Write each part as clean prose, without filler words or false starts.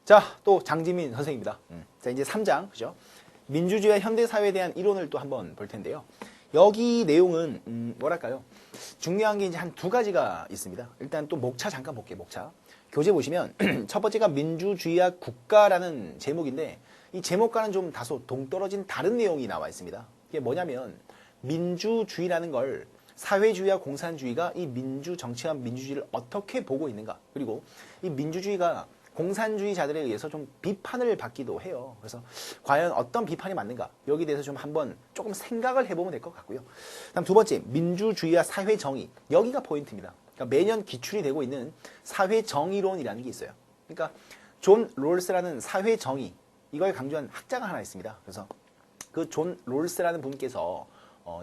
자, 또 장지민 선생입니다. 자, 이제 3장, 그죠? 민주주의와 현대사회에 대한 이론을 또 한번 볼 텐데요. 여기 내용은, 뭐랄까요? 중요한 게 이제 한 두 가지가 있습니다. 일단 또 목차 잠깐 볼게요, 목차. 교재 보시면, 첫 번째가 민주주의와 국가라는 제목인데, 이 제목과는 좀 다소 동떨어진 다른 내용이 나와 있습니다. 이게 뭐냐면, 민주주의라는 걸 사회주의와 공산주의가 이 민주 정치와 민주주의를 어떻게 보고 있는가. 그리고 이 민주주의가 공산주의자들에 의해서 좀 비판을 받기도 해요. 그래서 과연 어떤 비판이 맞는가? 여기에 대해서 좀 한번 조금 생각을 해보면 될 것 같고요. 다음 두 번째, 민주주의와 사회정의. 여기가 포인트입니다. 그러니까 매년 기출이 되고 있는 사회정의론이라는 게 있어요. 그러니까 존 롤스라는 사회정의, 이걸 강조한 학자가 하나 있습니다. 그래서 그 존 롤스라는 분께서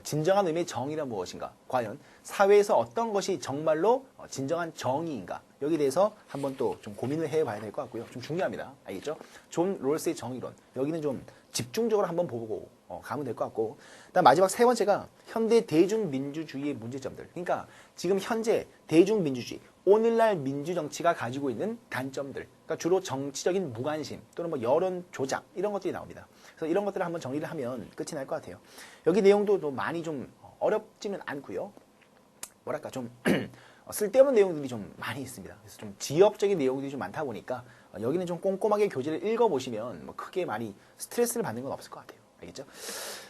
진정한 의미의 정의란 무엇인가? 과연 사회에서 어떤 것이 정말로 진정한 정의인가? 여기에 대해서 한번 또 좀 고민을 해봐야 될 것 같고요. 좀 중요합니다. 알겠죠? 존 롤스의 정의론. 여기는 좀 집중적으로 한번 보고 가면 될 것 같고. 그다음 마지막 세 번째가 현대 대중민주주의의 문제점들. 그러니까 지금 현재 대중민주주의, 오늘날 민주정치가 가지고 있는 단점들. 그러니까 주로 정치적인 무관심 또는 뭐 여론 조작 이런 것들이 나옵니다. 그래서 이런 것들을 한번 정리를 하면 끝이 날 것 같아요. 여기 내용도 또 많이 좀 어렵지는 않고요. 뭐랄까 좀 쓸데없는 내용들이 좀 많이 있습니다. 그래서 좀 지엽적인 내용들이 좀 많다 보니까 여기는 좀 꼼꼼하게 교재를 읽어보시면 뭐 크게 많이 스트레스를 받는 건 없을 것 같아요. 알겠죠?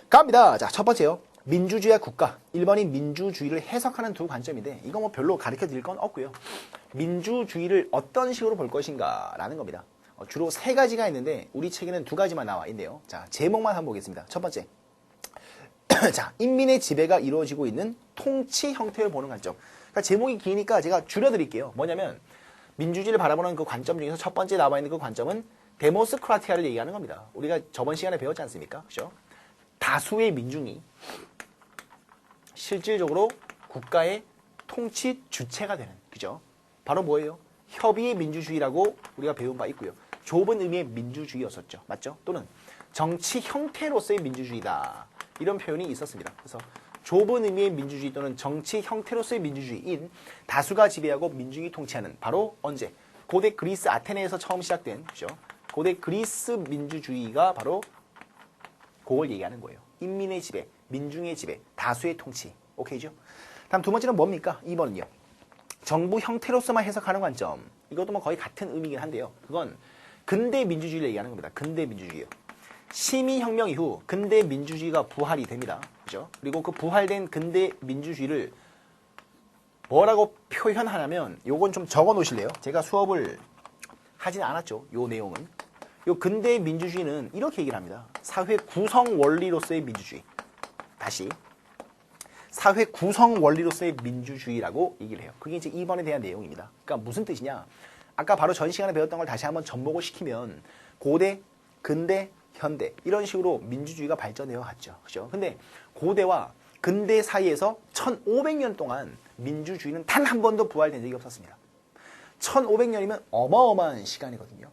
갑니다. 자, 첫 번째요. 민주주의와 국가. 1번이 민주주의를 해석하는 두 관점인데 이거 뭐 별로 가르쳐 드릴 건 없고요. 민주주의를 어떤 식으로 볼 것인가 라는 겁니다. 주로 세 가지가 있는데 우리 책에는 두 가지만 나와 있네요. 자, 제목만 한번 보겠습니다. 첫 번째. 자, 인민의 지배가 이루어지고 있는 통치 형태를 보는 관점. 그러니까 제목이 기니까 제가 줄여드릴게요. 뭐냐면 민주주의를 바라보는 그 관점 중에서 첫 번째 나와 있는 그 관점은 데모스크라티아를 얘기하는 겁니다. 우리가 저번 시간에 배웠지 않습니까? 그죠? 다수의 민중이 실질적으로 국가의 통치 주체가 되는, 그죠? 바로 뭐예요? 협의의 민주주의라고 우리가 배운 바 있고요. 좁은 의미의 민주주의였었죠. 맞죠? 또는 정치 형태로서의 민주주의다. 이런 표현이 있었습니다. 그래서 좁은 의미의 민주주의 또는 정치 형태로서의 민주주의인 다수가 지배하고 민중이 통치하는 바로 언제? 고대 그리스 아테네에서 처음 시작된, 그죠? 고대 그리스 민주주의가 바로 그걸 얘기하는 거예요. 인민의 지배, 민중의 지배, 다수의 통치. 오케이죠? 다음 두 번째는 뭡니까? 2번은요. 정부 형태로서만 해석하는 관점. 이것도 뭐 거의 같은 의미긴 한데요. 그건 근대 민주주의를 얘기하는 겁니다. 근대 민주주의요. 시민혁명 이후 근대 민주주의가 부활이 됩니다. 그죠? 그리고 그 부활된 근대 민주주의를 뭐라고 표현하냐면 요건 좀 적어 놓으실래요? 제가 수업을 하진 않았죠. 요 내용은. 요 근대 민주주의는 이렇게 얘기를 합니다. 사회 구성 원리로서의 민주주의. 다시. 사회 구성 원리로서의 민주주의라고 얘기를 해요. 그게 이제 2번에 대한 내용입니다. 그러니까 무슨 뜻이냐? 아까 바로 전 시간에 배웠던 걸 다시 한번 접목을 시키면 고대, 근대, 현대 이런 식으로 민주주의가 발전되어 갔죠. 그죠? 근데 고대와 근대 사이에서 1500년 동안 민주주의는 단 한 번도 부활된 적이 없었습니다. 1500년이면 어마어마한 시간이거든요.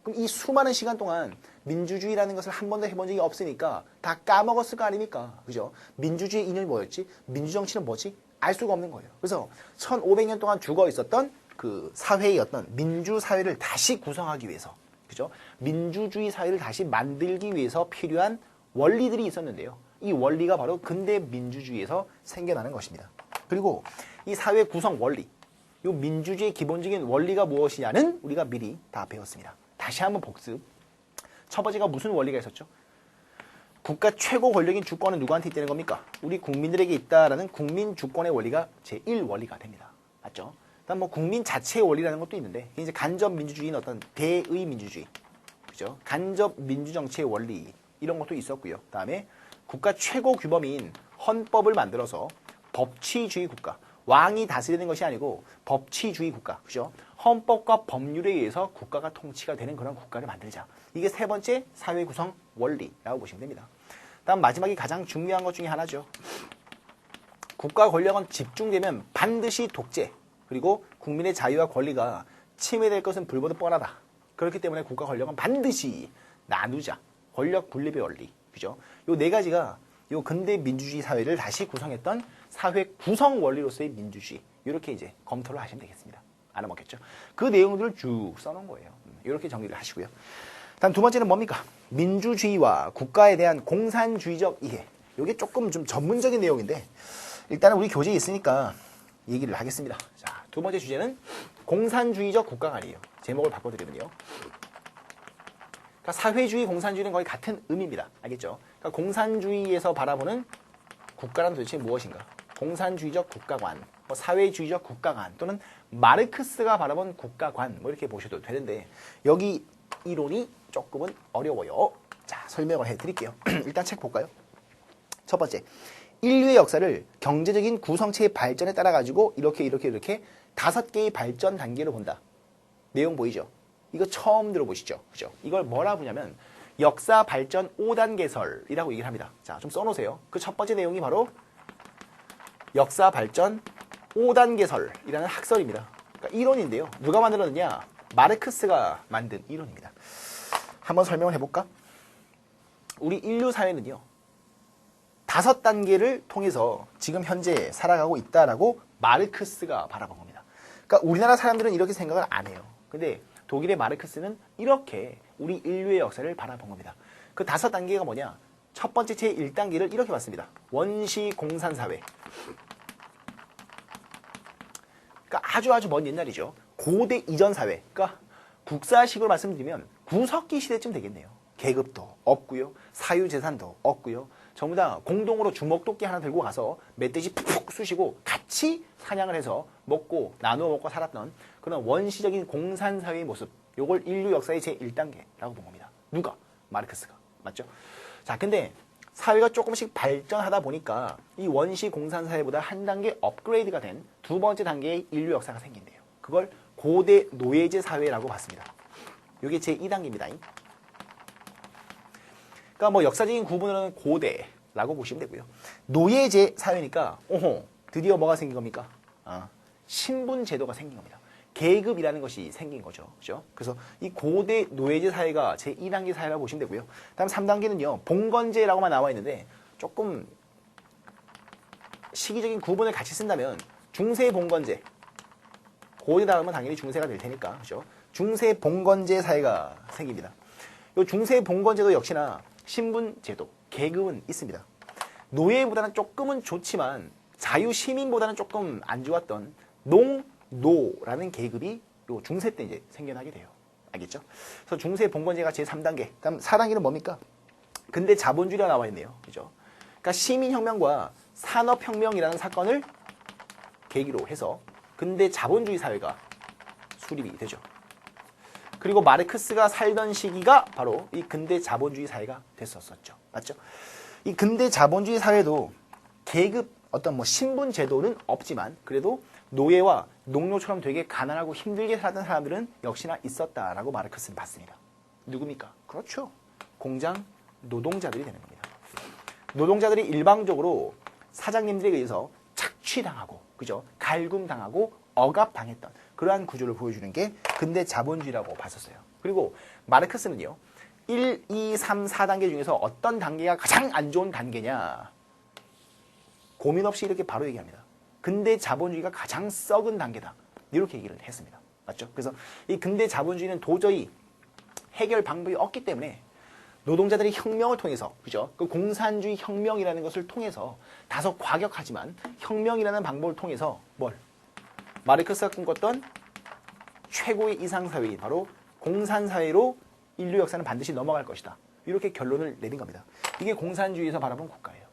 그럼 이 수많은 시간 동안 민주주의라는 것을 한 번도 해본 적이 없으니까 다 까먹었을 거 아닙니까? 그죠? 민주주의 이념이 뭐였지? 민주정치는 뭐지? 알 수가 없는 거예요. 그래서 1500년 동안 죽어 있었던 그 사회의 어떤 민주사회를 다시 구성하기 위해서, 그죠? 민주주의 사회를 다시 만들기 위해서 필요한 원리들이 있었는데요. 이 원리가 바로 근대 민주주의에서 생겨나는 것입니다. 그리고 이 사회 구성 원리, 이 민주주의의 기본적인 원리가 무엇이냐는 우리가 미리 다 배웠습니다. 다시 한번 복습. 첫 번째가 무슨 원리가 있었죠? 국가 최고 권력인 주권은 누구한테 있다는 겁니까? 우리 국민들에게 있다라는 국민 주권의 원리가 제1원리가 됩니다. 맞죠? 그다음 뭐 국민 자체의 원리라는 것도 있는데 이제 간접 민주주의는 어떤 대의 민주주의, 그죠? 간접 민주 정치의 원리 이런 것도 있었고요. 그다음에 국가 최고 규범인 헌법을 만들어서 법치주의 국가, 왕이 다스리는 것이 아니고 법치주의 국가, 그죠? 헌법과 법률에 의해서 국가가 통치가 되는 그런 국가를 만들자. 이게 세 번째 사회 구성 원리라고 보시면 됩니다. 다음 마지막이 가장 중요한 것 중에 하나죠. 국가 권력은 집중되면 반드시 독재, 그리고 국민의 자유와 권리가 침해될 것은 불보듯 뻔하다. 그렇기 때문에 국가 권력은 반드시 나누자. 권력 분립의 원리, 그죠? 요 네 가지가 요 근대 민주주의 사회를 다시 구성했던 사회 구성 원리로서의 민주주의. 이렇게 이제 검토를 하시면 되겠습니다. 알아먹겠죠? 그 내용들을 쭉 써놓은 거예요. 이렇게 정리를 하시고요. 다음 두 번째는 뭡니까? 민주주의와 국가에 대한 공산주의적 이해. 이게 조금 좀 전문적인 내용인데 일단은 우리 교재에 있으니까 얘기를 하겠습니다. 자, 두 번째 주제는 공산주의적 국가관이에요. 제목을 바꿔드리면요. 그러니까 사회주의, 공산주의는 거의 같은 의미입니다. 알겠죠? 그러니까 공산주의에서 바라보는 국가란 도대체 무엇인가? 공산주의적 국가관, 뭐 사회주의적 국가관 또는 마르크스가 바라본 국가관 뭐 이렇게 보셔도 되는데 여기 이론이 조금은 어려워요. 자, 설명을 해드릴게요. 일단 책 볼까요? 첫 번째, 인류의 역사를 경제적인 구성체의 발전에 따라 가지고 이렇게 5개의 발전 단계로 본다. 내용 보이죠? 이거 처음 들어보시죠? 그죠? 이걸 뭐라 부르냐면 역사 발전 5단계설이라고 얘기를 합니다. 자, 좀 써놓으세요. 그 첫 번째 내용이 바로 역사 발전 5단계설이라는 학설입니다. 그러니까 이론인데요. 누가 만들었느냐? 마르크스가 만든 이론입니다. 한번 설명을 해볼까? 우리 인류 사회는요. 5단계를 통해서 지금 현재 살아가고 있다라고 마르크스가 바라본 겁니다. 그러니까 우리나라 사람들은 이렇게 생각을 안 해요. 근데 독일의 마르크스는 이렇게 우리 인류의 역사를 바라본 겁니다. 그 5단계가 뭐냐? 첫 번째 제1단계를 이렇게 봤습니다. 원시 공산사회. 그러니까 아주 먼 옛날이죠. 고대 이전 사회. 그러니까 국사식으로 말씀드리면 구석기 시대쯤 되겠네요. 계급도 없고요. 사유재산도 없고요. 전부 다 공동으로 주먹도끼 하나 들고 가서 멧돼지 푹푹 쑤시고 같이 사냥을 해서 먹고 나누어 먹고 살았던 그런 원시적인 공산사회의 모습. 요걸 인류 역사의 제1단계라고 본 겁니다. 누가? 마르크스가. 맞죠? 자, 근데 사회가 조금씩 발전하다 보니까 이 원시 공산사회보다 한 단계 업그레이드가 된 두 번째 단계의 인류 역사가 생긴대요. 그걸 고대 노예제 사회라고 봤습니다. 이게 제2단계입니다. 그러니까 뭐 역사적인 구분으로는 고대라고 보시면 되고요. 노예제 사회니까 오호 드디어 뭐가 생긴 겁니까? 신분 제도가 생긴 겁니다. 계급이라는 것이 생긴 거죠. 그죠? 그래서 이 고대 노예제 사회가 제2단계 사회라고 보시면 되고요. 다음 3단계는요. 봉건제라고만 나와 있는데 조금 시기적인 구분을 같이 쓴다면 중세 봉건제. 고대 다음은 당연히 중세가 될 테니까. 그죠? 중세 봉건제 사회가 생깁니다. 이 중세 봉건제도 역시나 신분제도, 계급은 있습니다. 노예보다는 조금은 좋지만 자유시민보다는 조금 안 좋았던 농노라는 계급이 요 중세 때 이제 생겨나게 돼요. 알겠죠? 그래서 중세 봉건제가 제3단계. 다음 4단계는 뭡니까? 근대 자본주의가 나와 있네요. 그죠? 그러니까 시민혁명과 산업혁명이라는 사건을 계기로 해서 근대 자본주의 사회가 수립이 되죠. 그리고 마르크스가 살던 시기가 바로 이 근대 자본주의 사회가 됐었죠. 맞죠? 이 근대 자본주의 사회도 계급 어떤 뭐 신분 제도는 없지만 그래도 노예와 농노처럼 되게 가난하고 힘들게 살던 사람들은 역시나 있었다라고 마르크스는 봤습니다. 누굽니까? 그렇죠. 공장 노동자들이 되는 겁니다. 노동자들이 일방적으로 사장님들에 의해서 착취당하고, 그죠? 갈굼당하고 억압당했던 그러한 구조를 보여주는 게 근대 자본주의라고 봤었어요. 그리고 마르크스는요. 1, 2, 3, 4단계 중에서 어떤 단계가 가장 안 좋은 단계냐 고민 없이 이렇게 바로 얘기합니다. 근대 자본주의가 가장 썩은 단계다. 이렇게 얘기를 했습니다. 맞죠? 그래서 이 근대 자본주의는 도저히 해결 방법이 없기 때문에 노동자들이 혁명을 통해서, 그죠? 그 공산주의 혁명이라는 것을 통해서 다소 과격하지만 혁명이라는 방법을 통해서 뭘? 마르크스가 꿈꿨던 최고의 이상사회인 바로 공산사회로 인류 역사는 반드시 넘어갈 것이다. 이렇게 결론을 내린 겁니다. 이게 공산주의에서 바라본 국가예요.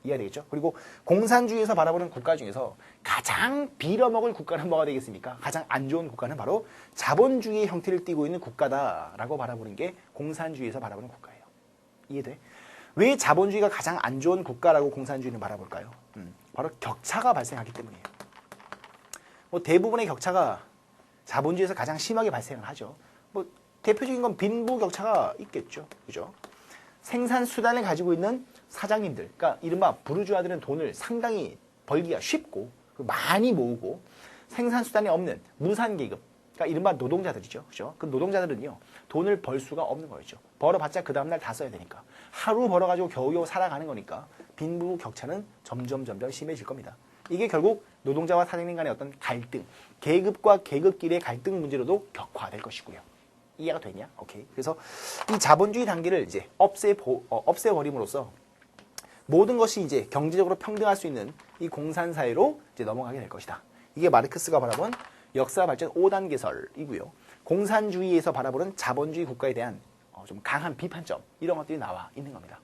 이해되겠죠? 그리고 공산주의에서 바라보는 국가 중에서 가장 빌어먹을 국가는 뭐가 되겠습니까? 가장 안 좋은 국가는 바로 자본주의의 형태를 띠고 있는 국가다라고 바라보는 게 공산주의에서 바라보는 국가예요. 이해돼? 왜 자본주의가 가장 안 좋은 국가라고 공산주의는 바라볼까요? 바로 격차가 발생하기 때문이에요. 뭐 대부분의 격차가 자본주의에서 가장 심하게 발생을 하죠. 뭐 대표적인 건 빈부 격차가 있겠죠. 그죠? 생산 수단을 가지고 있는 사장님들, 그러니까 이른바 부르주아들은 돈을 상당히 벌기가 쉽고 많이 모으고 생산 수단이 없는 무산 계급, 그러니까 이른바 노동자들이죠. 그죠? 그 노동자들은요 돈을 벌 수가 없는 거였죠. 벌어봤자 그 다음날 다 써야 되니까 하루 벌어가지고 겨우겨우 살아가는 거니까 빈부 격차는 점점 심해질 겁니다. 이게 결국 노동자와 사장님 간의 어떤 갈등, 계급과 계급끼리의 갈등 문제로도 격화될 것이고요. 이해가 되냐? 오케이. 그래서 이 자본주의 단계를 이제 없애버림으로써 모든 것이 이제 경제적으로 평등할 수 있는 이 공산사회로 이제 넘어가게 될 것이다. 이게 마르크스가 바라본 역사 발전 5단계설이고요. 공산주의에서 바라보는 자본주의 국가에 대한 좀 강한 비판점 이런 것들이 나와 있는 겁니다.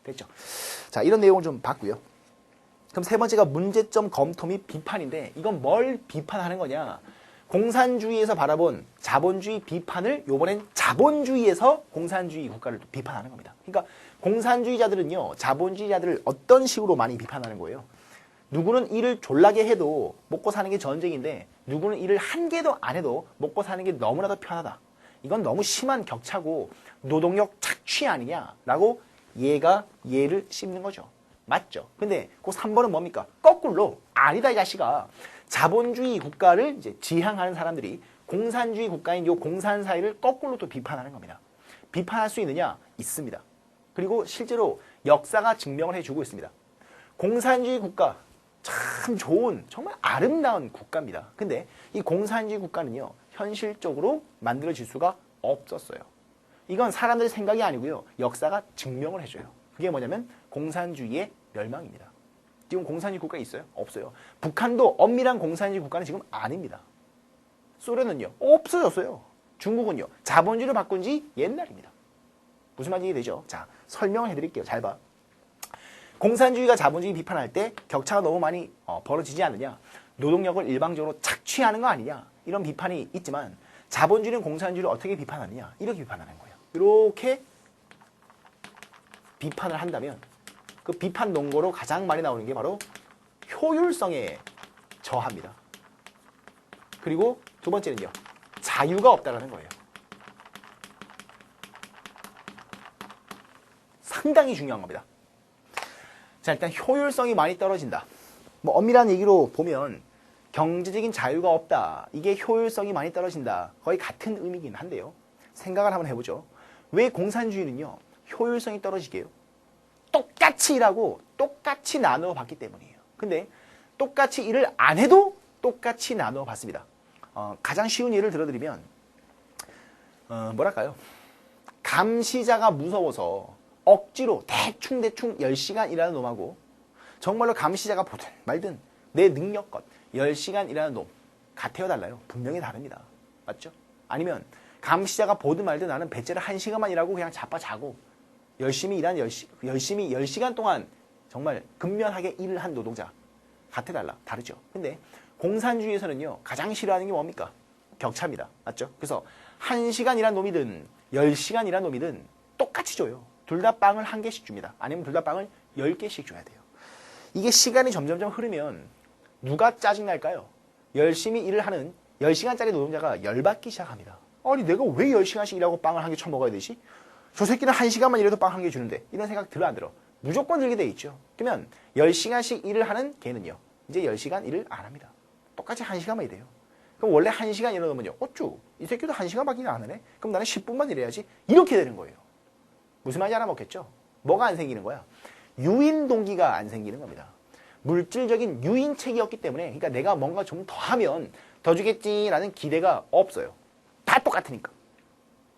됐죠? 자, 이런 내용을 좀 봤고요. 그럼 세 번째가 문제점 검토 및 비판인데 이건 뭘 비판하는 거냐? 공산주의에서 바라본 자본주의 비판을 요번엔 자본주의에서 공산주의 국가를 또 비판하는 겁니다. 그러니까 공산주의자들은요, 자본주의자들을 어떤 식으로 많이 비판하는 거예요? 누구는 일을 졸라게 해도 먹고 사는 게 전쟁인데 누구는 일을 한 개도 안 해도 먹고 사는 게 너무나도 편하다. 이건 너무 심한 격차고 노동력 착취 아니냐라고 얘를 씹는 거죠. 맞죠? 근데 그 3번은 뭡니까? 거꾸로 아니다 이 자식아. 자본주의 국가를 이제 지향하는 사람들이 공산주의 국가인 요 공산사회를 거꾸로 또 비판하는 겁니다. 비판할 수 있느냐? 있습니다. 그리고 실제로 역사가 증명을 해주고 있습니다. 공산주의 국가 참 좋은 정말 아름다운 국가입니다. 근데 이 공산주의 국가는요 현실적으로 만들어질 수가 없었어요. 이건 사람들의 생각이 아니고요 역사가 증명을 해줘요. 그게 뭐냐면 공산주의의 멸망입니다. 지금 공산주의 국가 있어요? 없어요. 북한도 엄밀한 공산주의 국가는 지금 아닙니다. 소련은요 없어졌어요. 중국은요 자본주의로 바꾼 지 옛날입니다. 무슨 말인지 이해되죠? 자, 설명을 해드릴게요. 잘 봐. 공산주의가 자본주의 비판할 때 격차가 너무 많이 벌어지지 않느냐, 노동력을 일방적으로 착취하는 거 아니냐, 이런 비판이 있지만 자본주의는 공산주의를 어떻게 비판하느냐, 이렇게 비판하는 거예요. 이렇게 비판을 한다면 그 비판 논거로 가장 많이 나오는 게 바로 효율성에 저하입니다. 그리고 두 번째는요, 자유가 없다라는 거예요. 상당히 중요한 겁니다. 자, 일단 효율성이 많이 떨어진다. 뭐 엄밀한 얘기로 보면 경제적인 자유가 없다. 이게 효율성이 많이 떨어진다. 거의 같은 의미긴 한데요. 생각을 한번 해보죠. 왜 공산주의는요 효율성이 떨어지게요? 똑같이 일하고 똑같이 나누어 봤기 때문이에요. 근데 똑같이 일을 안 해도 똑같이 나누어 봤습니다. 가장 쉬운 예를 들어드리면 뭐랄까요? 감시자가 무서워서 억지로 대충 10시간 일하는 놈하고 정말로 감시자가 보든 말든 내 능력껏 10시간 일하는 놈 같아요 달라요? 분명히 다릅니다. 맞죠? 아니면 감시자가 보든 말든 나는 배째를 1시간만 일하고 그냥 자빠 자고 열심히 일한 10시간 동안 정말 근면하게 일을 한 노동자 같아 달라? 다르죠. 근데 공산주의에서는요 가장 싫어하는 게 뭡니까? 격차입니다. 맞죠? 그래서 1시간 일한 놈이든 10시간 일한 놈이든 똑같이 줘요. 둘 다 빵을 1개씩 줍니다. 아니면 둘 다 빵을 10개씩 줘야 돼요. 이게 시간이 점점점 흐르면 누가 짜증날까요? 열심히 일을 하는 10시간짜리 노동자가 열받기 시작합니다. 아니 내가 왜 10시간씩 일하고 빵을 1개 처먹어야 되지? 저 새끼는 1시간만 일해도 빵 1개 주는데 이런 생각 들어 안 들어? 무조건 들게 돼 있죠. 그러면 10시간씩 일을 하는 걔는요 이제 10시간 일을 안 합니다. 똑같이 1시간만 일해요. 그럼 원래 1시간 일하면요 어쭈 이 새끼도 1시간밖에 안 하네? 그럼 나는 10분만 일해야지. 이렇게 되는 거예요. 무슨 말인지 알아먹겠죠? 뭐가 안 생기는 거야? 유인 동기가 안 생기는 겁니다. 물질적인 유인책이었기 때문에 그러니까 내가 뭔가 좀 더 하면 더 주겠지라는 기대가 없어요. 다 똑같으니까.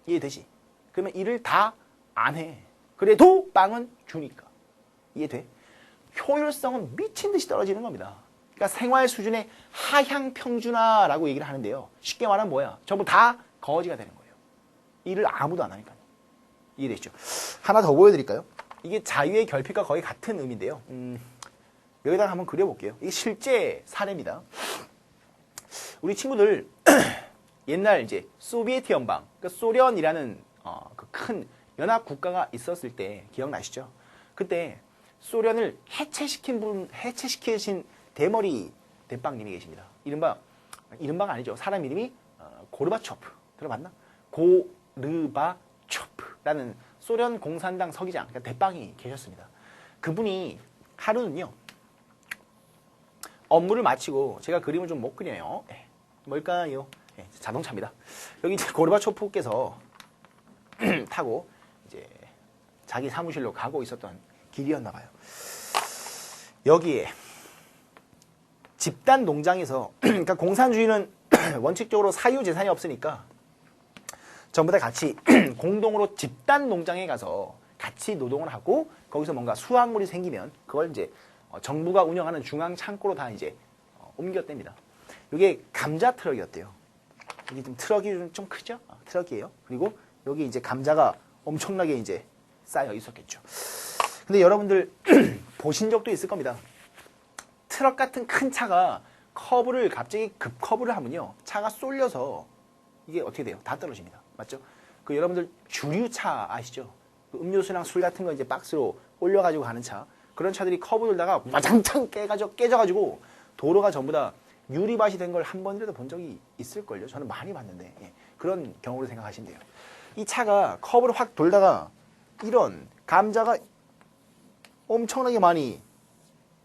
이해되지? 그러면 일을 다 안 해. 그래도 빵은 주니까. 이해돼? 효율성은 미친 듯이 떨어지는 겁니다. 그러니까 생활 수준의 하향 평준화라고 얘기를 하는데요. 쉽게 말하면 뭐야? 전부 다 거지가 되는 거예요. 일을 아무도 안 하니까요. 이해되시죠? 하나 더 보여드릴까요? 이게 자유의 결핍과 거의 같은 의미인데요. 여기다가 한번 그려볼게요. 이게 실제 사례입니다. 우리 친구들 옛날 이제 소비에트 연방, 그러니까 소련이라는 그 큰 연합 국가가 있었을 때 기억나시죠? 그때 소련을 해체시키신 대머리 대빵님이 계십니다. 이른바가 아니죠. 사람 이름이 고르바초프 들어봤나? 고르바초프라는 소련 공산당 서기장, 그러니까 대빵이 계셨습니다. 그분이 하루는요 업무를 마치고 제가 그림을 좀 못 그려요. 뭘까요? 자동차입니다. 여기 이제 고르바초프께서 타고 이제 자기 사무실로 가고 있었던 길이었나 봐요. 여기에 집단 농장에서 그러니까 공산주의는 원칙적으로 사유 재산이 없으니까 전부 다 같이 공동으로 집단 농장에 가서 같이 노동을 하고 거기서 뭔가 수확물이 생기면 그걸 이제 정부가 운영하는 중앙 창고로 다 이제 옮겼답니다. 이게 감자 트럭이었대요. 이게 좀 트럭이 좀 크죠? 트럭이에요. 그리고 여기 이제 감자가 엄청나게 이제 쌓여 있었겠죠. 근데 여러분들 보신 적도 있을 겁니다. 트럭 같은 큰 차가 커브를 갑자기 급 커브를 하면요, 차가 쏠려서 이게 어떻게 돼요? 다 떨어집니다. 맞죠? 그 여러분들 주류차 아시죠? 그 음료수랑 술 같은 거 이제 박스로 올려가지고 가는 차, 그런 차들이 커브 돌다가 와장창 깨져가지고 도로가 전부 다 유리밭이 된 걸 한 번이라도 본 적이 있을걸요? 저는 많이 봤는데, 예, 그런 경우로 생각하시면 돼요. 이 차가 커브를 확 돌다가 이런 감자가 엄청나게 많이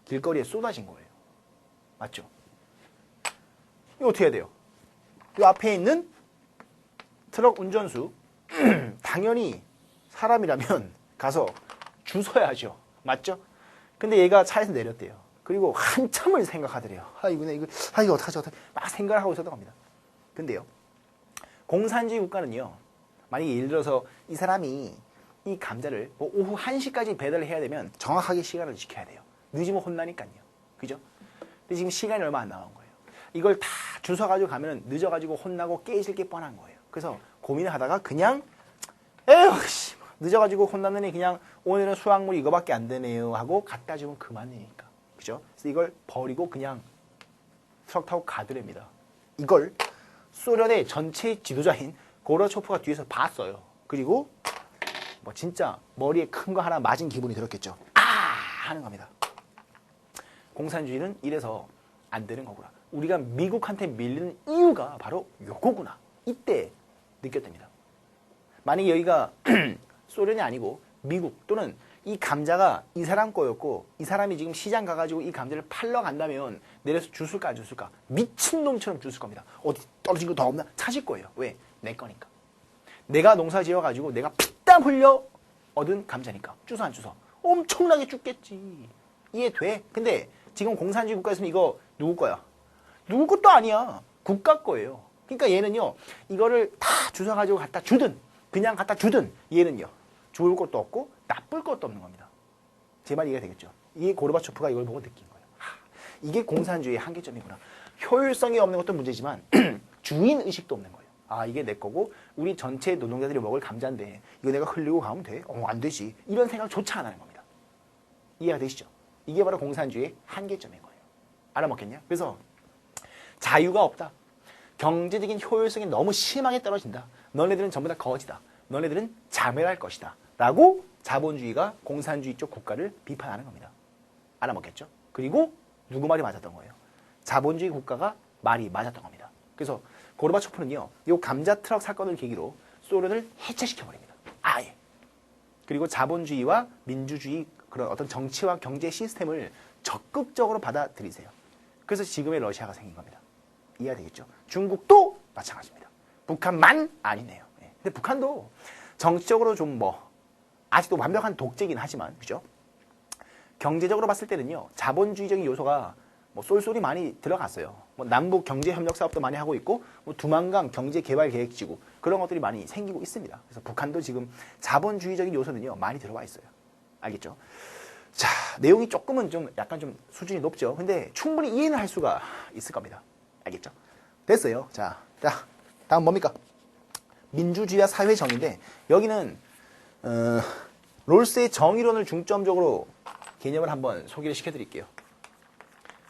길거리에 쏟아진 거예요. 맞죠? 이거 어떻게 해야 돼요? 이 앞에 있는 트럭 운전수 당연히 사람이라면 가서 주워야죠. 맞죠? 근데 얘가 차에서 내렸대요. 그리고 한참을 생각하더래요. 이거 어떡하지? 막 생각을 하고 있었던 겁니다. 근데요, 공산주의 국가는요, 만약에 예를 들어서 이 사람이 이 감자를 뭐 오후 1시까지 배달을 해야 되면 정확하게 시간을 지켜야 돼요. 늦으면 혼나니까요. 그죠? 근데 지금 시간이 얼마 안 남은 거예요. 이걸 다 주워가지고 가면 늦어가지고 혼나고 깨질 게 뻔한 거예요. 그래서 고민을 하다가 그냥 늦어가지고 혼났느니 그냥 오늘은 수확물이 이거밖에 안 되네요 하고 갖다 주면 그만이니까. 그죠? 그래서 이걸 버리고 그냥 트럭 타고 가더랍니다. 이걸 소련의 전체 지도자인 고르바초프가 뒤에서 봤어요. 그리고 뭐 진짜 머리에 큰 거 하나 맞은 기분이 들었겠죠. 하는 겁니다. 공산주의는 이래서 안 되는 거구나. 우리가 미국한테 밀리는 이유가 바로 요거구나. 이때 느꼈답니다. 만약에 여기가 소련이 아니고 미국 또는 이 감자가 이 사람 거였고 이 사람이 지금 시장 가가지고 이 감자를 팔러 간다면 내려서 주술까 안 주술까? 미친놈처럼 주술 겁니다. 어디 떨어진 거 더 없나? 찾을 거예요. 왜? 내 거니까. 내가 농사 지어가지고 내가 피땀 흘려 얻은 감자니까. 주소 안 주소? 엄청나게 죽겠지. 이해돼? 근데 지금 공산주의 국가에서는 이거 누구 거야? 누구 것도 아니야. 국가 거예요. 그러니까 얘는요, 이거를 다 주워가지고 갖다 주든 그냥 갖다 주든 얘는요, 좋을 것도 없고 나쁠 것도 없는 겁니다. 제 말 이해가 되겠죠? 이게 고르바초프가 이걸 보고 느낀 거예요. 이게 공산주의의 한계점이구나. 효율성이 없는 것도 문제지만 주인 의식도 없는 거예요. 이게 내 거고 우리 전체 노동자들이 먹을 감자인데 이거 내가 흘리고 가면 돼? 안 되지. 이런 생각조차 안 하는 겁니다. 이해가 되시죠? 이게 바로 공산주의의 한계점인 거예요. 알아먹겠냐? 그래서 자유가 없다. 경제적인 효율성이 너무 심하게 떨어진다. 너네들은 전부 다 거지다. 너네들은 자멸할 것이다. 라고 자본주의가 공산주의 쪽 국가를 비판하는 겁니다. 알아먹겠죠? 그리고 누구 말이 맞았던 거예요? 자본주의 국가가 말이 맞았던 겁니다. 그래서 고르바초프는요, 이 감자 트럭 사건을 계기로 소련을 해체시켜버립니다. 아예. 그리고 자본주의와 민주주의 그런 어떤 정치와 경제 시스템을 적극적으로 받아들이세요. 그래서 지금의 러시아가 생긴 겁니다. 이해가 되겠죠? 중국도 마찬가지입니다. 북한만 아니네요. 근데 북한도 정치적으로 좀 아직도 완벽한 독재긴 하지만, 그죠? 경제적으로 봤을 때는요, 자본주의적인 요소가 쏠쏠이 많이 들어갔어요. 남북 경제협력 사업도 많이 하고 있고, 두만강 경제개발계획지구 그런 것들이 많이 생기고 있습니다. 그래서 북한도 지금 자본주의적인 요소는요, 많이 들어와 있어요. 알겠죠? 자, 내용이 조금은 좀 약간 좀 수준이 높죠. 근데 충분히 이해는 할 수가 있을 겁니다. 알겠죠? 됐어요. 자, 다음 뭡니까? 민주주의와 사회 정의인데 여기는 롤스의 정의론을 중점적으로 개념을 한번 소개를 시켜드릴게요.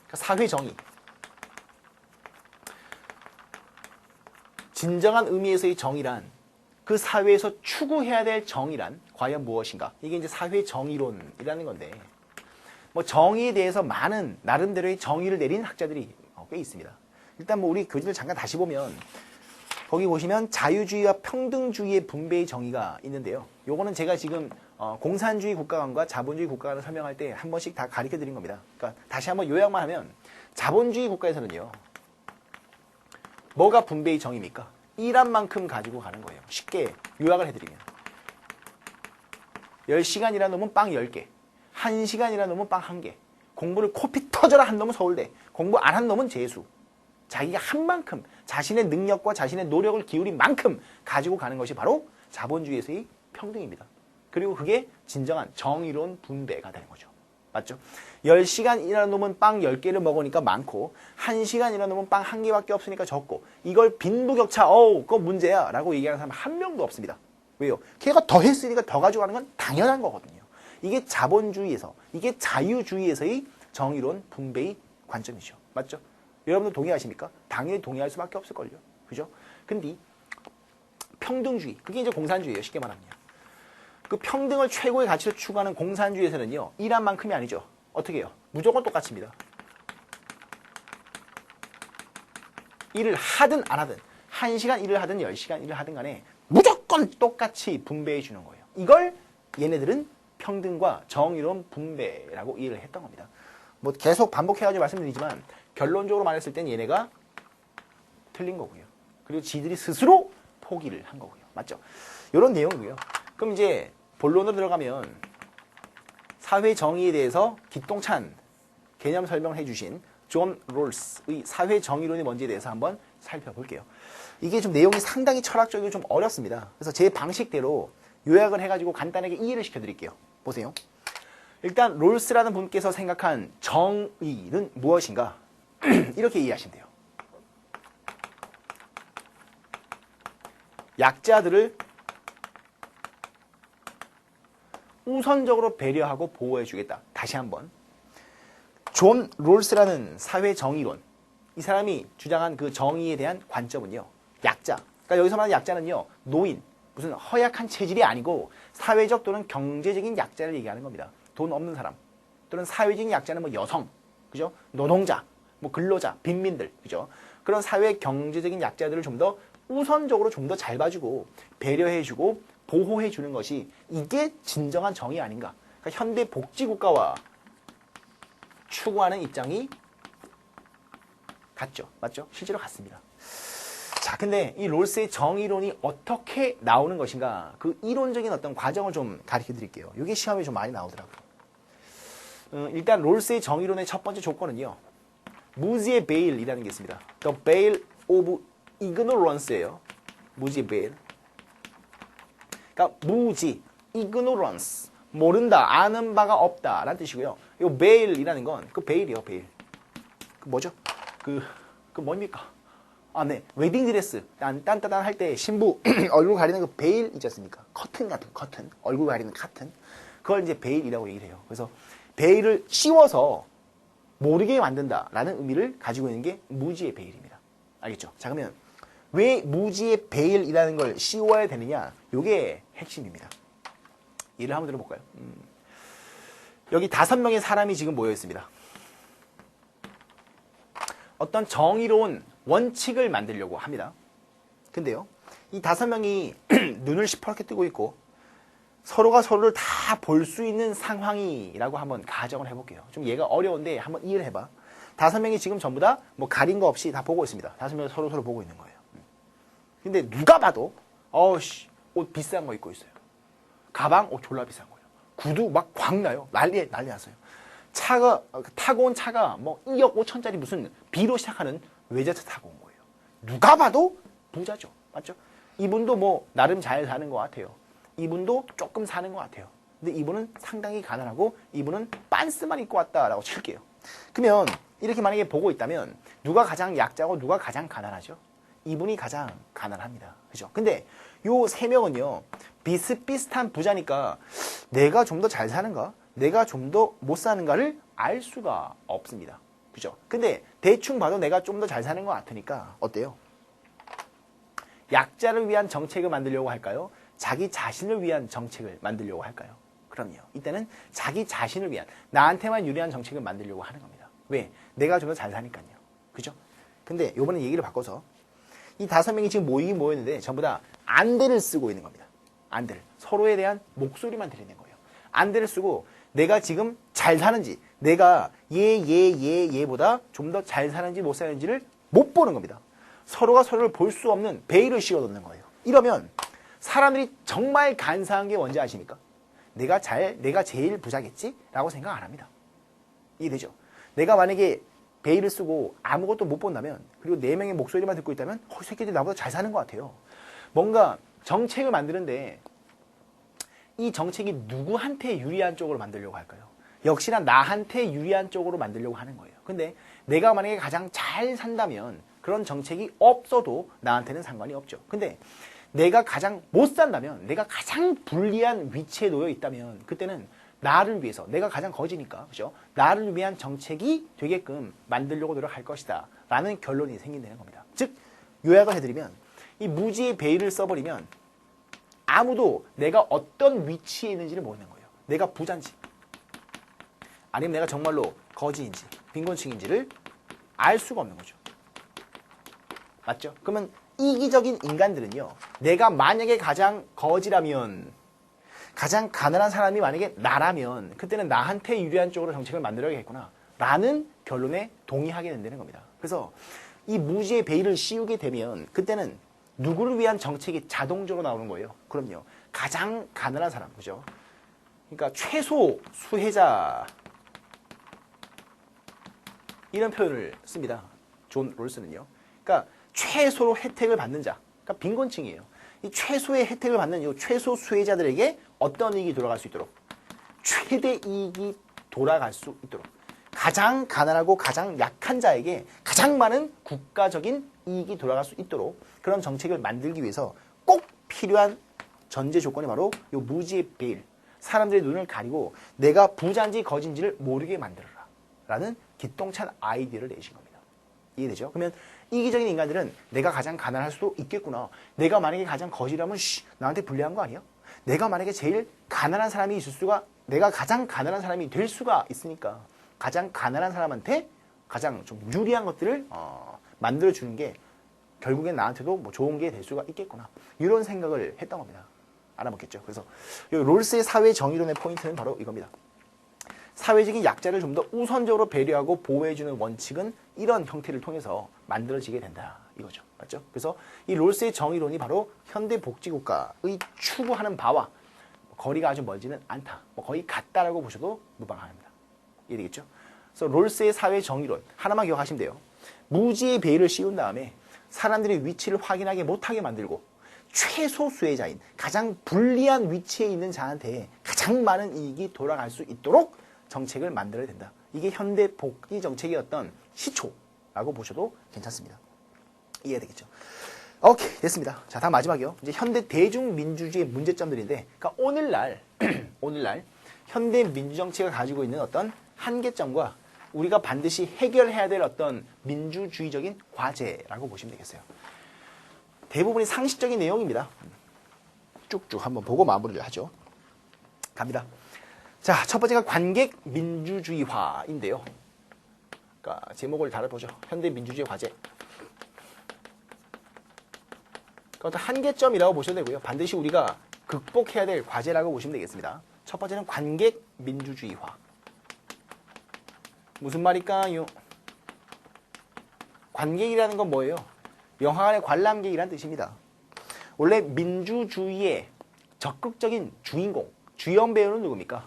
그러니까 사회 정의. 진정한 의미에서의 정의란 그 사회에서 추구해야 될 정의란 과연 무엇인가? 이게 이제 사회 정의론이라는 건데 정의에 대해서 많은 나름대로의 정의를 내린 학자들이 꽤 있습니다. 일단 우리 교재를 잠깐 다시 보면 거기 보시면 자유주의와 평등주의의 분배의 정의가 있는데요. 요거는 제가 지금 공산주의 국가관과 자본주의 국가관을 설명할 때 한 번씩 다 가르쳐 드린 겁니다. 그러니까 다시 한번 요약만 하면 자본주의 국가에서는요. 뭐가 분배의 정의입니까? 일한 만큼 가지고 가는 거예요. 쉽게 요약을 해드리면 10시간 일한 놈은 빵 10개, 1시간 일한 놈은 빵 1개, 공부를 코피 터져라 한 놈은 서울대, 공부 안 한 놈은 재수. 자기가 한 만큼 자신의 능력과 자신의 노력을 기울인 만큼 가지고 가는 것이 바로 자본주의에서의 평등입니다. 그리고 그게 진정한 정의로운 분배가 되는 거죠. 맞죠? 10시간 일하는 놈은 빵 10개를 먹으니까 많고 1시간 일하는 놈은 빵 1개밖에 없으니까 적고 이걸 빈부격차 그거 문제야 라고 얘기하는 사람 한 명도 없습니다. 왜요? 걔가 더 했으니까 더 가져가는 건 당연한 거거든요. 이게 자본주의에서 이게 자유주의에서의 정의로운 분배의 관점이죠. 맞죠? 여러분들 동의하십니까? 당연히 동의할 수밖에 없을걸요. 그죠? 근데 평등주의, 그게 이제 공산주의예요. 쉽게 말하면요. 그 평등을 최고의 가치로 추구하는 공산주의에서는요. 일한 만큼이 아니죠. 어떻게 해요? 무조건 똑같습니다. 일을 하든 안 하든 1시간 일을 하든 10시간 일을 하든 간에 무조건 똑같이 분배해 주는 거예요. 이걸 얘네들은 평등과 정의로운 분배라고 이해를 했던 겁니다. 뭐 계속 반복해가지고 말씀드리지만 결론적으로 말했을 땐 얘네가 틀린 거고요. 그리고 지들이 스스로 포기를 한 거고요. 맞죠? 이런 내용이고요. 그럼 이제 본론으로 들어가면 사회 정의에 대해서 기똥찬 개념 설명을 해주신 존 롤스의 사회 정의론이 뭔지에 대해서 한번 살펴볼게요. 이게 좀 내용이 상당히 철학적이고 좀 어렵습니다. 그래서 제 방식대로 요약을 해가지고 간단하게 이해를 시켜드릴게요. 보세요. 일단 롤스라는 분께서 생각한 정의는 무엇인가? 이렇게 이해하시면 돼요. 약자들을 우선적으로 배려하고 보호해주겠다. 다시 한번. 존 롤스라는 사회 정의론. 이 사람이 주장한 그 정의에 대한 관점은요. 약자. 그러니까 여기서 말하는 약자는요. 노인, 무슨 허약한 체질이 아니고 사회적 또는 경제적인 약자를 얘기하는 겁니다. 돈 없는 사람. 또는 사회적인 약자는 뭐 여성, 그죠? 노동자, 뭐 근로자, 빈민들, 그죠? 그런 사회 경제적인 약자들을 좀 더 우선적으로 좀 더 잘 봐주고 배려해주고 보호해주는 것이 이게 진정한 정의 아닌가? 그러니까 현대 복지국가와 추구하는 입장이 같죠, 맞죠? 실제로 같습니다. 자, 근데 이 롤스의 정의론이 어떻게 나오는 것인가? 그 이론적인 어떤 과정을 좀 가르쳐 드릴게요. 이게 시험에 좀 많이 나오더라고요. 일단 롤스의 정의론의 첫 번째 조건은요. 무지의 베일이라는 게 있습니다. The Veil of Ignorance예요. 무지의 베일. 그러니까 무지, ignorance, 모른다, 아는 바가 없다 라는 뜻이고요. 이 베일이라는 건 그 베일이요, 베일. 그 뭐죠? 그 뭡니까? 아, 네. 웨딩드레스. 딴따단 할 때 신부 얼굴 가리는 그 베일 있지 않습니까? 커튼 같은 커튼. 얼굴 가리는 커튼. 그걸 이제 베일이라고 얘기를 해요. 그래서 베일을 씌워서 모르게 만든다라는 의미를 가지고 있는 게 무지의 베일입니다. 알겠죠? 자, 그러면 왜 무지의 베일이라는 걸 씌워야 되느냐? 이게 핵심입니다. 예를 한번 들어볼까요? 여기 5명의 사람이 지금 모여 있습니다. 어떤 정의로운 원칙을 만들려고 합니다. 근데요, 이 5명이 눈을 시퍼렇게 뜨고 있고 서로가 서로를 다 볼 수 있는 상황이라고 한번 가정을 해볼게요. 좀 얘가 어려운데 한번 이해를 해봐. 5명이 지금 전부 다 뭐 가린 거 없이 다 보고 있습니다. 5명이 서로 보고 있는 거예요. 근데 누가 봐도 옷 비싼 거 입고 있어요. 가방 졸라 비싼 거예요. 구두 막 광 나요. 난리 났어요. 차가 타고 온 차가 뭐 2억 5천짜리 무슨 B로 시작하는 외제차 타고 온 거예요. 누가 봐도 부자죠. 맞죠? 이분도 뭐 나름 잘 사는 것 같아요. 이분도 조금 사는 것 같아요. 근데 이분은 상당히 가난하고 이분은 빤스만 입고 왔다라고 칠게요. 그러면 이렇게 만약에 보고 있다면 누가 가장 약자고 누가 가장 가난하죠? 이분이 가장 가난합니다. 그죠? 근데 요 3명은요. 비슷비슷한 부자니까 내가 좀 더 잘 사는가? 내가 좀 더 못 사는가를 알 수가 없습니다. 그죠? 근데 대충 봐도 내가 좀 더 잘 사는 것 같으니까 어때요? 약자를 위한 정책을 만들려고 할까요? 자기 자신을 위한 정책을 만들려고 할까요? 그럼요. 이때는 자기 자신을 위한, 나한테만 유리한 정책을 만들려고 하는 겁니다. 왜? 내가 좀 더 잘 사니까요. 그죠? 근데 요번에 얘기를 바꿔서 이 5명이 지금 모이긴 모였는데 전부 다 안대를 쓰고 있는 겁니다. 안대를. 서로에 대한 목소리만 들리는 거예요. 안대를 쓰고 내가 지금 잘 사는지, 내가 얘보다 좀 더 잘 사는지 못 사는지를 못 보는 겁니다. 서로가 서로를 볼 수 없는 베일을 씌워놓는 거예요. 이러면 사람들이 정말 간사한 게 뭔지 아십니까? 내가 제일 부자겠지? 라고 생각 안 합니다. 이해되죠? 내가 만약에 베일을 쓰고 아무것도 못 본다면, 그리고 4명의 목소리만 듣고 있다면 새끼들이 나보다 잘 사는 것 같아요. 뭔가 정책을 만드는데 이 정책이 누구한테 유리한 쪽으로 만들려고 할까요? 역시나 나한테 유리한 쪽으로 만들려고 하는 거예요. 근데 내가 만약에 가장 잘 산다면 그런 정책이 없어도 나한테는 상관이 없죠. 근데 내가 가장 못 산다면, 내가 가장 불리한 위치에 놓여 있다면 그때는 나를 위해서, 내가 가장 거지니까, 그죠? 나를 위한 정책이 되게끔 만들려고 노력할 것이다 라는 결론이 생긴다는 겁니다. 즉 요약을 해드리면, 이 무지의 베일을 써버리면 아무도 내가 어떤 위치에 있는지를 모르는 거예요. 내가 부자인지 아니면 내가 정말로 거지인지 빈곤층인지를 알 수가 없는 거죠. 맞죠? 그러면 이기적인 인간들은요, 내가 만약에 가장 거지라면, 가장 가난한 사람이 만약에 나라면 그때는 나한테 유리한 쪽으로 정책을 만들어야겠구나 라는 결론에 동의하게 된다는 겁니다. 그래서 이 무지의 베일을 씌우게 되면 그때는 누구를 위한 정책이 자동적으로 나오는 거예요. 그럼요, 가장 가난한 사람, 그죠? 그러니까 최소 수혜자, 이런 표현을 씁니다. 존 롤스는요. 그러니까 최소로 혜택을 받는 자, 그러니까 빈곤층이에요. 이 최소의 혜택을 받는 이 최소 수혜자들에게 어떤 이익이 돌아갈 수 있도록, 최대 이익이 돌아갈 수 있도록, 가장 가난하고 가장 약한 자에게 가장 많은 국가적인 이익이 돌아갈 수 있도록 그런 정책을 만들기 위해서 꼭 필요한 전제 조건이 바로 이 무지의 베일, 사람들의 눈을 가리고 내가 부자인지 거진지를 모르게 만들어라 라는 기똥찬 아이디어를 내신 겁니다. 이해되죠? 그러면 이기적인 인간들은 내가 가장 가난할 수도 있겠구나, 내가 만약에 가장 거지라면 나한테 불리한 거 아니야? 내가 만약에 제일 가난한 사람이 있을 수가, 내가 가장 가난한 사람이 될 수가 있으니까 가장 가난한 사람한테 가장 좀 유리한 것들을 만들어주는 게 결국엔 나한테도 뭐 좋은 게 될 수가 있겠구나, 이런 생각을 했던 겁니다. 알아먹겠죠? 그래서 이 롤스의 사회 정의론의 포인트는 바로 이겁니다. 사회적인 약자를 좀 더 우선적으로 배려하고 보호해주는 원칙은 이런 형태를 통해서 만들어지게 된다, 이거죠. 맞죠? 그래서 이 롤스의 정의론이 바로 현대복지국가의 추구하는 바와 거리가 아주 멀지는 않다, 거의 같다라고 보셔도 무방합니다. 이해되겠죠? 그래서 롤스의 사회 정의론 하나만 기억하시면 돼요. 무지의 베일을 씌운 다음에 사람들의 위치를 확인하게 못하게 만들고 최소 수혜자인 가장 불리한 위치에 있는 자한테 가장 많은 이익이 돌아갈 수 있도록 정책을 만들어야 된다. 이게 현대 복지 정책의 어떤 시초라고 보셔도 괜찮습니다. 이해되겠죠? 오케이, 됐습니다. 자, 다음 마지막이요. 이제 현대 대중민주주의의 문제점들인데, 그러니까 오늘날 현대 민주정치가 가지고 있는 어떤 한계점과 우리가 반드시 해결해야 될 어떤 민주주의적인 과제라고 보시면 되겠어요. 대부분이 상식적인 내용입니다. 쭉쭉 한번 보고 마무리를 하죠. 갑니다. 자, 첫 번째가 관객 민주주의화인데요. 그러니까 제목을 달아보죠. 현대 민주주의 과제. 그러니까 한계점이라고 보셔도 되고요. 반드시 우리가 극복해야 될 과제라고 보시면 되겠습니다. 첫 번째는 관객 민주주의화. 무슨 말일까요? 관객이라는 건 뭐예요? 영화관의 관람객이라는 뜻입니다. 원래 민주주의의 적극적인 주인공, 주연 배우는 누굽니까?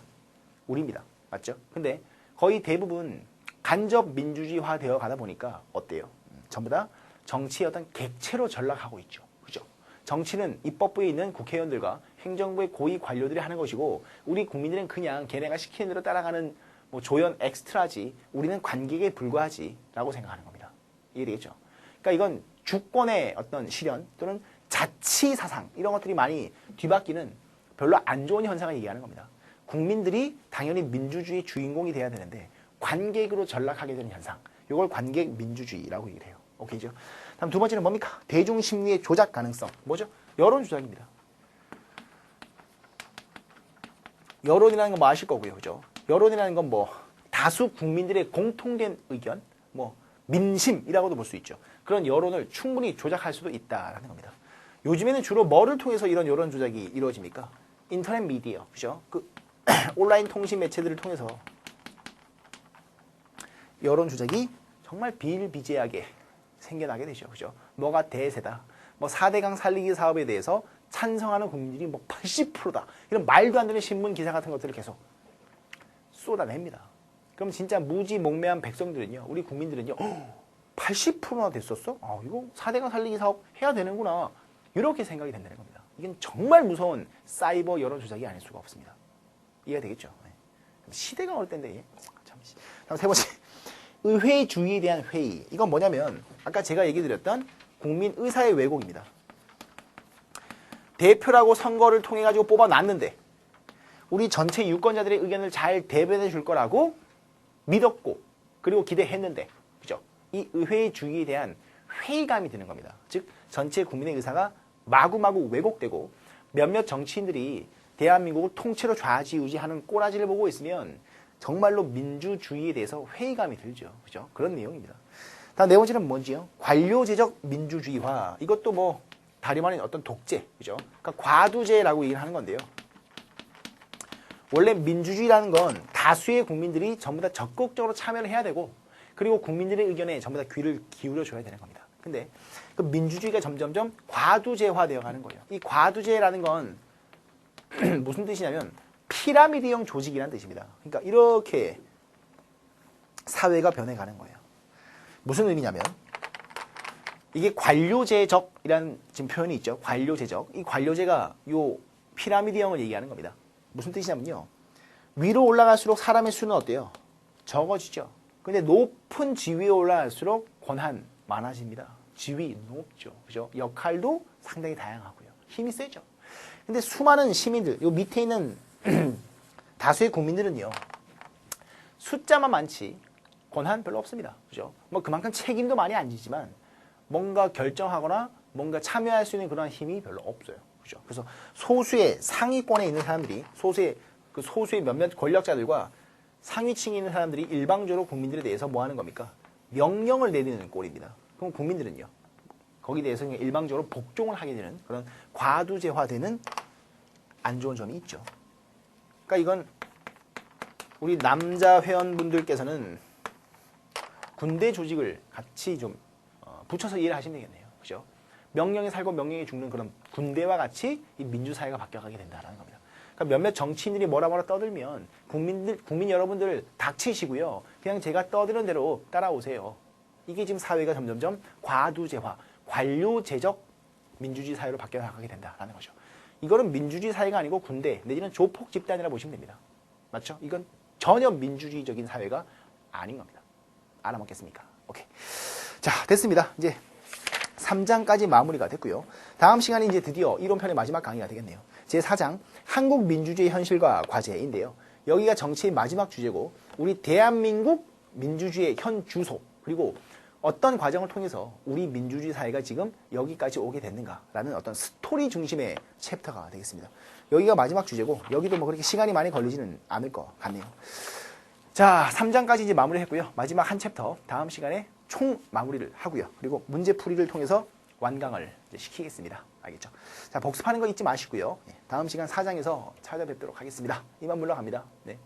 우리입니다. 맞죠? 근데 거의 대부분 간접 민주주의화 되어 가다 보니까 어때요? 전부 다 정치의 어떤 객체로 전락하고 있죠. 그죠? 정치는 입법부에 있는 국회의원들과 행정부의 고위 관료들이 하는 것이고, 우리 국민들은 그냥 걔네가 시키는 대로 따라가는 뭐 조연 엑스트라지, 우리는 관객에 불과하지 라고 생각하는 겁니다. 이해되겠죠? 그러니까 이건 주권의 어떤 실현 또는 자치 사상, 이런 것들이 많이 뒤바뀌는 별로 안 좋은 현상을 얘기하는 겁니다. 국민들이 당연히 민주주의 주인공이 돼야 되는데 관객으로 전락하게 되는 현상, 이걸 관객 민주주의라고 얘기를 해요. 오케이죠? 다음 두 번째는 뭡니까? 대중심리의 조작 가능성. 뭐죠? 여론 조작입니다. 여론이라는 건 뭐 아실 거고요. 그죠? 여론이라는 건 뭐 다수 국민들의 공통된 의견, 뭐 민심이라고도 볼 수 있죠. 그런 여론을 충분히 조작할 수도 있다라는 겁니다. 요즘에는 주로 뭐를 통해서 이런 여론 조작이 이루어집니까? 인터넷 미디어, 그죠? 그 온라인 통신 매체들을 통해서 여론 조작이 정말 비일비재하게 생겨나게 되죠. 그죠? 뭐가 대세다. 뭐 4대강 살리기 사업에 대해서 찬성하는 국민들이 뭐 80%다. 이런 말도 안 되는 신문 기사 같은 것들을 계속 쏟아냅니다. 그럼 진짜 무지몽매한 백성들은요, 우리 국민들은요, 80%나 됐었어? 이거 4대강 살리기 사업 해야 되는구나. 이렇게 생각이 된다는 겁니다. 이건 정말 무서운 사이버 여론 조작이 아닐 수가 없습니다. 이해가 되겠죠? 네. 시대가 어떨 때인데, 참. 다음 세 번째. 의회주의에 대한 회의. 이건 뭐냐면, 아까 제가 얘기 드렸던 국민 의사의 왜곡입니다. 대표라고 선거를 통해 가지고 뽑아놨는데, 우리 전체 유권자들의 의견을 잘 대변해 줄 거라고 믿었고, 그리고 기대했는데, 그죠? 이 의회주의에 대한 회의감이 드는 겁니다. 즉, 전체 국민의 의사가 마구마구 왜곡되고, 몇몇 정치인들이 대한민국을 통째로 좌지우지하는 꼬라지를 보고 있으면 정말로 민주주의에 대해서 회의감이 들죠. 그죠? 그런 내용입니다. 다음 네 번째는 뭔지요? 관료제적 민주주의화. 이것도 뭐 다름 아닌 어떤 독재. 그죠? 그러니까 과두제라고 얘기를 하는 건데요. 원래 민주주의라는 건 다수의 국민들이 전부 다 적극적으로 참여를 해야 되고, 그리고 국민들의 의견에 전부 다 귀를 기울여 줘야 되는 겁니다. 근데 그 민주주의가 점점점 과두제화되어 가는 거예요. 이 과두제라는 건 무슨 뜻이냐면 피라미드형 조직이라는 뜻입니다. 그러니까 이렇게 사회가 변해가는 거예요. 무슨 의미냐면 이게 관료제적이라는 지금 표현이 있죠. 관료제적. 이 관료제가 요 피라미드형을 얘기하는 겁니다. 무슨 뜻이냐면요. 위로 올라갈수록 사람의 수는 어때요? 적어지죠. 근데 높은 지위에 올라갈수록 권한 많아집니다. 지위 높죠. 그죠? 역할도 상당히 다양하고요. 힘이 세죠. 근데 수많은 시민들, 요 밑에 있는 다수의 국민들은요. 숫자만 많지 권한 별로 없습니다. 그죠? 뭐 그만큼 책임도 많이 안 지지만 뭔가 결정하거나 뭔가 참여할 수 있는 그런 힘이 별로 없어요. 그죠? 그래서 소수의 상위권에 있는 사람들이 소수의 몇몇 권력자들과 상위층에 있는 사람들이 일방적으로 국민들에 대해서 뭐 하는 겁니까? 명령을 내리는 꼴입니다. 그럼 국민들은요. 거기에 대해서 그냥 일방적으로 복종을 하게 되는 그런 과두제화되는 안 좋은 점이 있죠. 그러니까 이건 우리 남자 회원분들께서는 군대 조직을 같이 좀 붙여서 이해를 하시면 되겠네요. 그죠? 명령에 살고 명령에 죽는 그런 군대와 같이 이 민주사회가 바뀌어가게 된다는 겁니다. 그러니까 몇몇 정치인들이 뭐라 떠들면 국민 여러분들 닥치시고요. 그냥 제가 떠드는 대로 따라오세요. 이게 지금 사회가 점점점 과두제화, 관료제적 민주주의 사회로 바뀌어가게 된다라는 거죠. 이거는 민주주의 사회가 아니고 군대 내지는 조폭 집단이라 보시면 됩니다. 맞죠? 이건 전혀 민주주의적인 사회가 아닌 겁니다. 알아먹겠습니까? 오케이. 자, 됐습니다. 이제 3장까지 마무리가 됐고요. 다음 시간에 이제 드디어 이론편의 마지막 강의가 되겠네요. 제4장 한국 민주주의 현실과 과제인데요. 여기가 정치의 마지막 주제고 우리 대한민국 민주주의의 현 주소 그리고 어떤 과정을 통해서 우리 민주주의 사회가 지금 여기까지 오게 됐는가라는 어떤 스토리 중심의 챕터가 되겠습니다. 여기가 마지막 주제고 여기도 뭐 그렇게 시간이 많이 걸리지는 않을 것 같네요. 자, 3장까지 이제 마무리했고요. 마지막 한 챕터 다음 시간에 총 마무리를 하고요. 그리고 문제 풀이를 통해서 완강을 이제 시키겠습니다. 알겠죠? 자, 복습하는 거 잊지 마시고요. 다음 시간 4장에서 찾아뵙도록 하겠습니다. 이만 물러갑니다. 네.